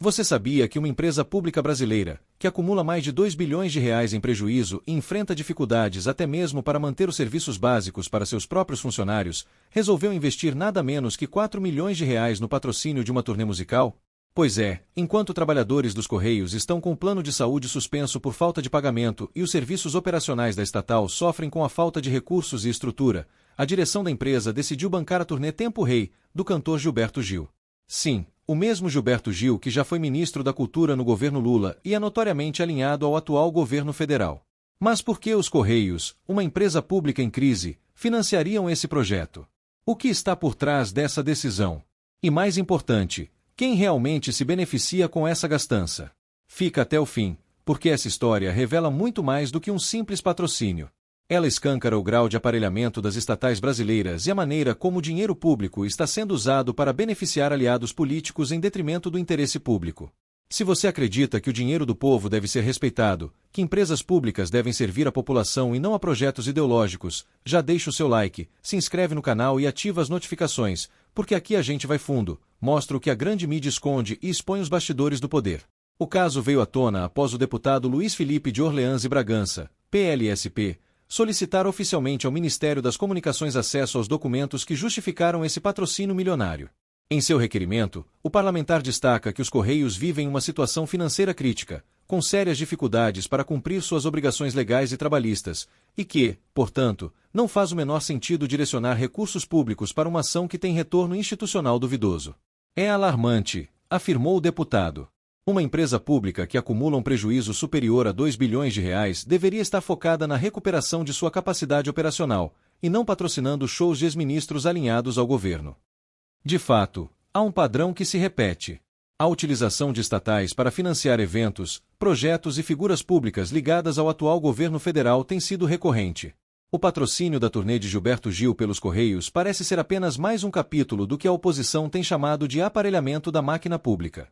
Você sabia que uma empresa pública brasileira, que acumula mais de 2 bilhões de reais em prejuízo e enfrenta dificuldades até mesmo para manter os serviços básicos para seus próprios funcionários, resolveu investir nada menos que 4 milhões de reais no patrocínio de uma turnê musical? Pois é, enquanto trabalhadores dos Correios estão com o plano de saúde suspenso por falta de pagamento e os serviços operacionais da estatal sofrem com a falta de recursos e estrutura, a direção da empresa decidiu bancar a turnê Tempo Rei, do cantor Gilberto Gil. Sim, o mesmo Gilberto Gil que já foi ministro da Cultura no governo Lula e é notoriamente alinhado ao atual governo federal. Mas por que os Correios, uma empresa pública em crise, financiariam esse projeto? O que está por trás dessa decisão? E mais importante, quem realmente se beneficia com essa gastança? Fica até o fim, porque essa história revela muito mais do que um simples patrocínio. Ela escancara o grau de aparelhamento das estatais brasileiras e a maneira como o dinheiro público está sendo usado para beneficiar aliados políticos em detrimento do interesse público. Se você acredita que o dinheiro do povo deve ser respeitado, que empresas públicas devem servir a população e não a projetos ideológicos, já deixa o seu like, se inscreve no canal e ativa as notificações, porque aqui a gente vai fundo, mostra o que a grande mídia esconde e expõe os bastidores do poder. O caso veio à tona após o deputado Luiz Felipe de Orleans e Bragança, PLSP, solicitar oficialmente ao Ministério das Comunicações acesso aos documentos que justificaram esse patrocínio milionário. Em seu requerimento, o parlamentar destaca que os Correios vivem uma situação financeira crítica, com sérias dificuldades para cumprir suas obrigações legais e trabalhistas, e que, portanto, não faz o menor sentido direcionar recursos públicos para uma ação que tem retorno institucional duvidoso. É alarmante, afirmou o deputado. Uma empresa pública que acumula um prejuízo superior a 2 bilhões de reais deveria estar focada na recuperação de sua capacidade operacional, e não patrocinando shows de ex-ministros alinhados ao governo. De fato, há um padrão que se repete. A utilização de estatais para financiar eventos, projetos e figuras públicas ligadas ao atual governo federal tem sido recorrente. O patrocínio da turnê de Gilberto Gil pelos Correios parece ser apenas mais um capítulo do que a oposição tem chamado de aparelhamento da máquina pública.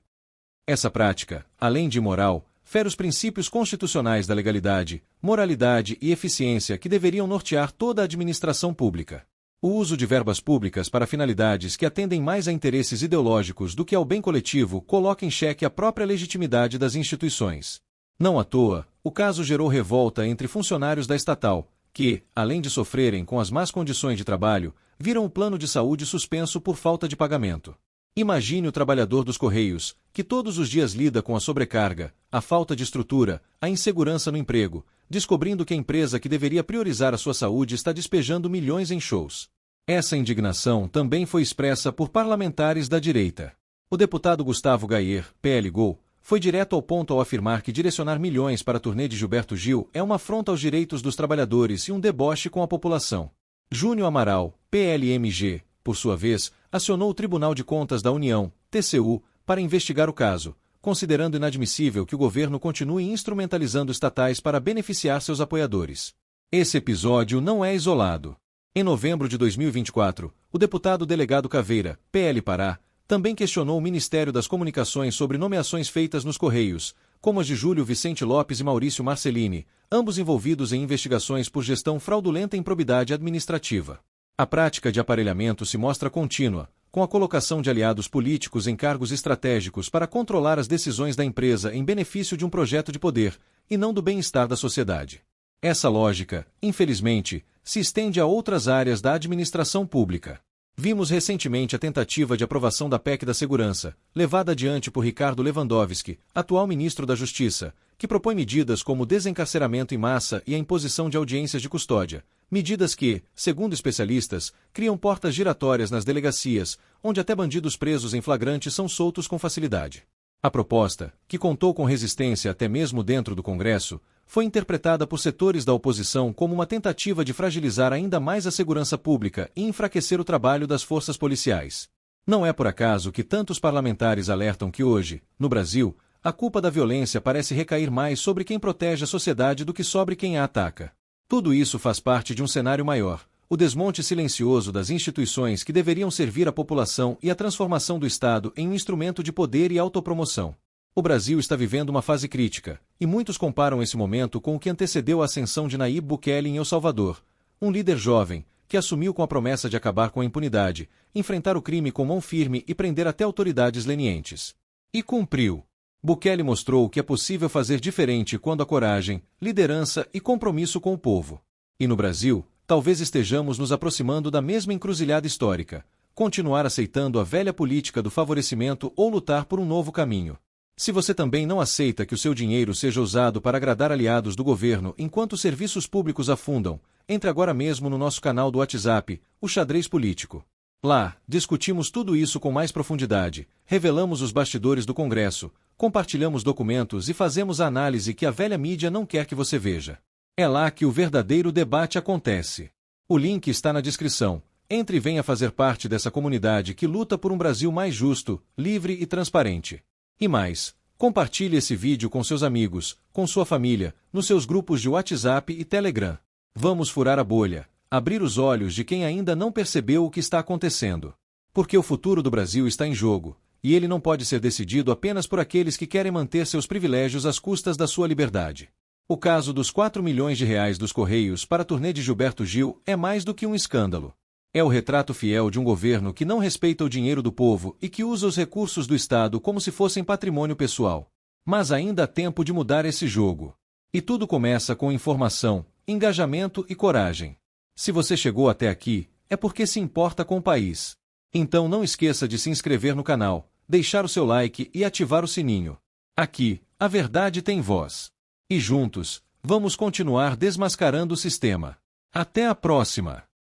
Essa prática, além de imoral, fere os princípios constitucionais da legalidade, moralidade e eficiência que deveriam nortear toda a administração pública. O uso de verbas públicas para finalidades que atendem mais a interesses ideológicos do que ao bem coletivo coloca em xeque a própria legitimidade das instituições. Não à toa, o caso gerou revolta entre funcionários da estatal, que, além de sofrerem com as más condições de trabalho, viram o plano de saúde suspenso por falta de pagamento. Imagine o trabalhador dos Correios, que todos os dias lida com a sobrecarga, a falta de estrutura, a insegurança no emprego, descobrindo que a empresa que deveria priorizar a sua saúde está despejando milhões em shows. Essa indignação também foi expressa por parlamentares da direita. O deputado Gustavo Gayer, PL-Gol, foi direto ao ponto ao afirmar que direcionar milhões para a turnê de Gilberto Gil é uma afronta aos direitos dos trabalhadores e um deboche com a população. Júnior Amaral, PLMG, por sua vez, acionou o Tribunal de Contas da União, TCU, para investigar o caso, considerando inadmissível que o governo continue instrumentalizando estatais para beneficiar seus apoiadores. Esse episódio não é isolado. Em novembro de 2024, o deputado delegado Caveira, PL Pará, também questionou o Ministério das Comunicações sobre nomeações feitas nos Correios, como as de Júlio Vicente Lopes e Maurício Marcelini, ambos envolvidos em investigações por gestão fraudulenta e improbidade administrativa. A prática de aparelhamento se mostra contínua, com a colocação de aliados políticos em cargos estratégicos para controlar as decisões da empresa em benefício de um projeto de poder, e não do bem-estar da sociedade. Essa lógica, infelizmente, se estende a outras áreas da administração pública. Vimos recentemente a tentativa de aprovação da PEC da Segurança, levada adiante por Ricardo Lewandowski, atual ministro da Justiça, que propõe medidas como o desencarceramento em massa e a imposição de audiências de custódia, medidas que, segundo especialistas, criam portas giratórias nas delegacias, onde até bandidos presos em flagrante são soltos com facilidade. A proposta, que contou com resistência até mesmo dentro do Congresso, foi interpretada por setores da oposição como uma tentativa de fragilizar ainda mais a segurança pública e enfraquecer o trabalho das forças policiais. Não é por acaso que tantos parlamentares alertam que hoje, no Brasil, a culpa da violência parece recair mais sobre quem protege a sociedade do que sobre quem a ataca. Tudo isso faz parte de um cenário maior, o desmonte silencioso das instituições que deveriam servir a população e a transformação do Estado em um instrumento de poder e autopromoção. O Brasil está vivendo uma fase crítica, e muitos comparam esse momento com o que antecedeu a ascensão de Nayib Bukele em El Salvador, um líder jovem, que assumiu com a promessa de acabar com a impunidade, enfrentar o crime com mão firme e prender até autoridades lenientes. E cumpriu. Bukele mostrou que é possível fazer diferente quando há coragem, liderança e compromisso com o povo. E no Brasil, talvez estejamos nos aproximando da mesma encruzilhada histórica: continuar aceitando a velha política do favorecimento ou lutar por um novo caminho. Se você também não aceita que o seu dinheiro seja usado para agradar aliados do governo enquanto os serviços públicos afundam, entre agora mesmo no nosso canal do WhatsApp, o Xadrez Político. Lá, discutimos tudo isso com mais profundidade, revelamos os bastidores do Congresso, compartilhamos documentos e fazemos a análise que a velha mídia não quer que você veja. É lá que o verdadeiro debate acontece. O link está na descrição. Entre e venha fazer parte dessa comunidade que luta por um Brasil mais justo, livre e transparente. E mais, compartilhe esse vídeo com seus amigos, com sua família, nos seus grupos de WhatsApp e Telegram. Vamos furar a bolha, abrir os olhos de quem ainda não percebeu o que está acontecendo. Porque o futuro do Brasil está em jogo, e ele não pode ser decidido apenas por aqueles que querem manter seus privilégios às custas da sua liberdade. O caso dos 4 milhões de reais dos Correios para a turnê de Gilberto Gil é mais do que um escândalo. É o retrato fiel de um governo que não respeita o dinheiro do povo e que usa os recursos do Estado como se fossem patrimônio pessoal. Mas ainda há tempo de mudar esse jogo. E tudo começa com informação, engajamento e coragem. Se você chegou até aqui, é porque se importa com o país. Então não esqueça de se inscrever no canal, deixar o seu like e ativar o sininho. Aqui, a verdade tem voz. E juntos, vamos continuar desmascarando o sistema. Até a próxima!